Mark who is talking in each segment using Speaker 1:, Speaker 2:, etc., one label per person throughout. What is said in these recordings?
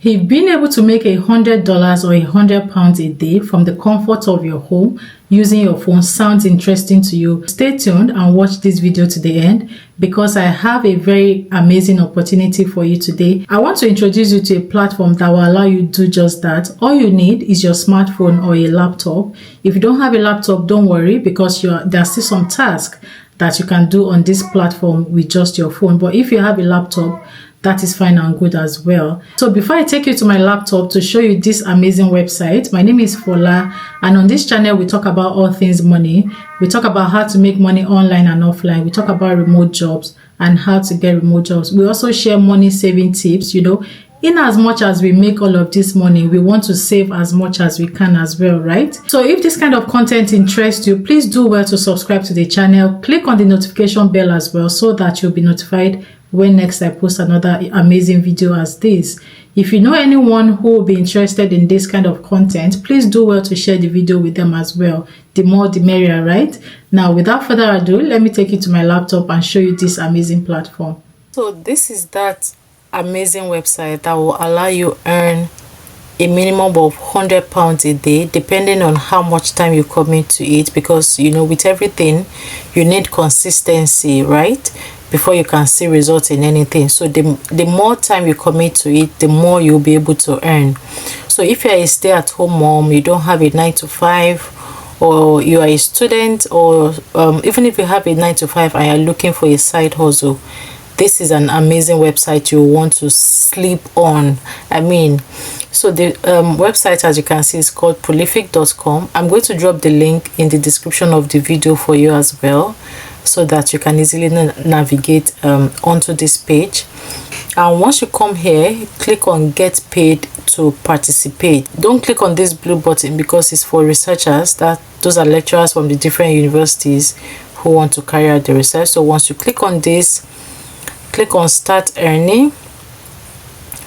Speaker 1: If being able to make $100 or £100 a day from the comfort of your home using your phone sounds interesting to you, stay tuned and watch this video to the end because I have a very amazing opportunity for you today. I want to introduce you to a platform that will allow you to do just that. All you need is your smartphone or a laptop. If you don't have a laptop, don't worry because there are still some tasks that you can do on this platform with just your phone. But if you have a laptop, that is fine and good as well. So before I take you to my laptop to show you this amazing website, my name is Fola, and on this channel we talk about all things money. We talk about how to make money online and offline. We talk about remote jobs and how to get remote jobs. We also share money saving tips. In as much as we make all of this money, we want to save as much as we can as well, right? So if this kind of content interests you, please do well to subscribe to the channel. Click on the notification bell as well so that you'll be notified when next I post another amazing video as this. If you know anyone who will be interested in this kind of content, please do well to share the video with them as well. The more the merrier, right? Now, without further ado, let me take you to my laptop and show you this amazing platform. So this is that amazing website that will allow you earn a minimum of £100 a day, depending on how much time you commit to it, because with everything you need consistency, right, before you can see results in anything. So the more time you commit to it, the more you'll be able to earn. So if you're a stay-at-home mom, you don't have a 9-to-5, or you are a student, or even if you have a 9-to-5 and you're looking for a side hustle, this is an amazing website you want to sleep on. So the website, as you can see, is called prolific.com. I'm going to drop the link in the description of the video for you as well, so that you can easily navigate onto this page. And once you come here, click on get paid to participate. Don't click on this blue button because it's for researchers. Those are lecturers from the different universities who want to carry out the research. So once you click on this, click on start earning,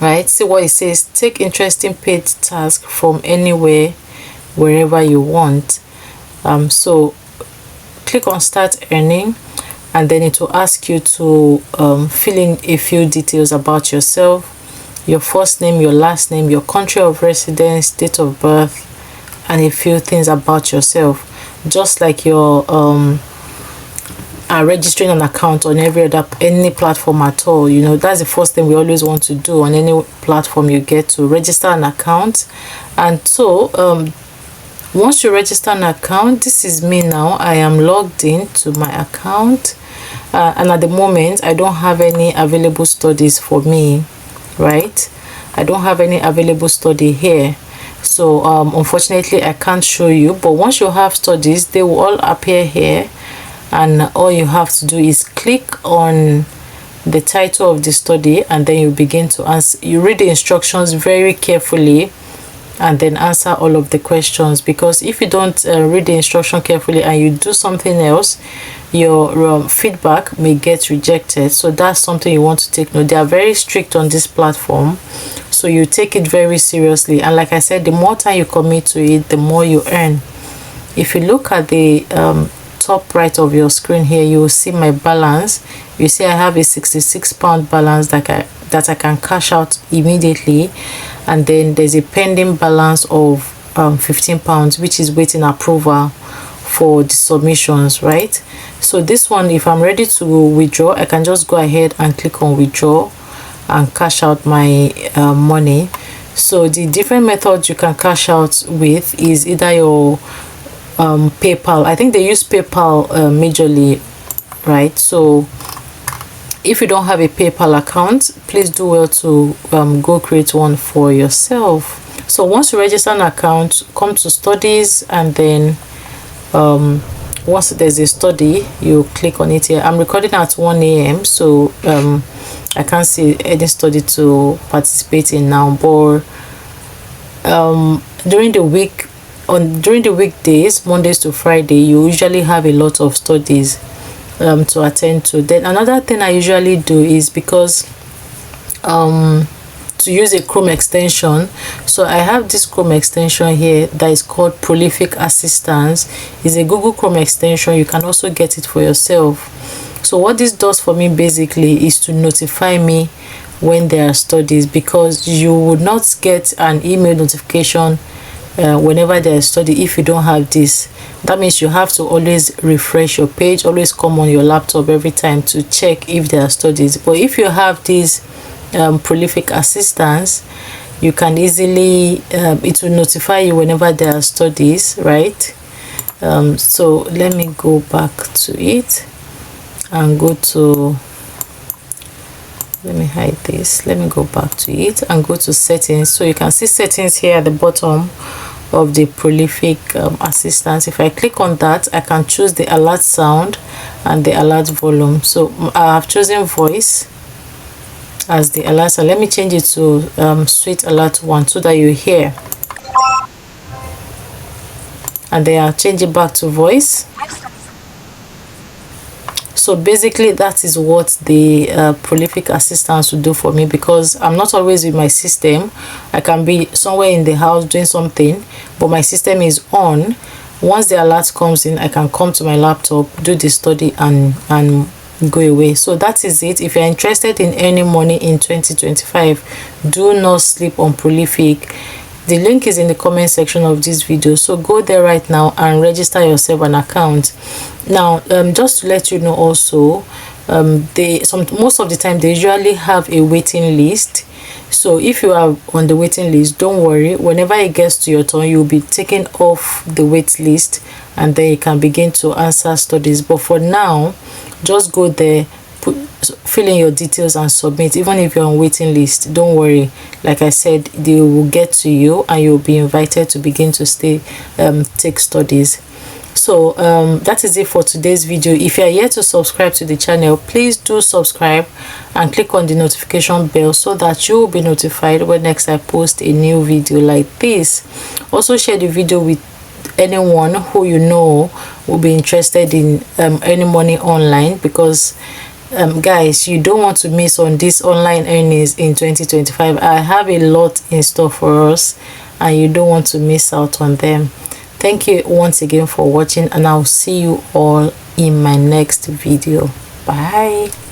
Speaker 1: right? See what it says: take interesting paid task from anywhere, wherever you want. So click on start earning, and then it will ask you to fill in a few details about yourself: your first name, your last name, your country of residence, date of birth, and a few things about yourself, just like your registering an account on any platform at all. That's the first thing we always want to do on any platform you get to: register an account. And so once you register an account, this is me now. I am logged in to my account, and at the moment I don't have any available studies for me, right? I don't have any available study here, so unfortunately I can't show you. But once you have studies, they will all appear here, and all you have to do is click on the title of the study, and then you begin to answer. You read the instructions very carefully and then answer all of the questions, because if you don't read the instruction carefully and you do something else, your feedback may get rejected. So that's something you want to take note. They are very strict on this platform, so you take it very seriously. And like I said, the more time you commit to it, the more you earn. If you look at the top right of your screen here, you will see my balance. You see I have a £66 balance that I can cash out immediately, and then there's a pending balance of £15, which is waiting approval for the submissions, right? So this one, if I'm ready to withdraw, I can just go ahead and click on withdraw and cash out my money. So the different methods you can cash out with is either your PayPal. I think they use PayPal majorly, right? So if you don't have a PayPal account, please do well to go create one for yourself. So once you register an account, come to studies, and then once there's a study, you click on it here. I'm recording at 1 a.m. so I can't see any study to participate in now, but during the weekdays, Mondays to Friday, you usually have a lot of studies to attend to. Then another thing I usually do is, because to use a Chrome extension, so I have this Chrome extension here that is called Prolific Assistance. It's a Google Chrome extension. You can also get it for yourself. So what this does for me basically is to notify me when there are studies, because you would not get an email notification whenever there is study if you don't have this. That means you have to always refresh your page, always come on your laptop every time to check if there are studies. But if you have these prolific assistants, you can easily it will notify you whenever there are studies, right? So let me go back to it and go to, let me hide this, let me go back to it and go to settings. So you can see settings here at the bottom of the prolific assistance. If I click on that, I can choose the alert sound and the alert volume. So I have chosen voice as the alert. So let me change it to sweet alert 1 so that you hear, and then I'll change it back to voice. So basically that is what the prolific assistance will do for me, because I'm not always with my system. I can be somewhere in the house doing something, but my system is on. Once the alert comes in, I can come to my laptop, do the study and go away. So that is it. If you're interested in earning money in 2025, do not sleep on prolific. The link is in the comment section of this video, so go there right now and register yourself an account. Now just to let you know also, most of the time they usually have a waiting list. So if you are on the waiting list, don't worry, whenever it gets to your turn, you'll be taken off the wait list and then you can begin to answer studies. But for now, just go there, fill in your details and submit. Even if you're on waiting list, don't worry, like I said, they will get to you and you'll be invited to begin to take studies. So that is it for today's video. If you are yet to subscribe to the channel, please do subscribe and click on the notification bell so that you will be notified when next I post a new video like this. Also share the video with anyone who you know will be interested in earning money online, because guys, you don't want to miss on these online earnings in 2025. I have a lot in store for us and you don't want to miss out on them. Thank you once again for watching, and I'll see you all in my next video. Bye.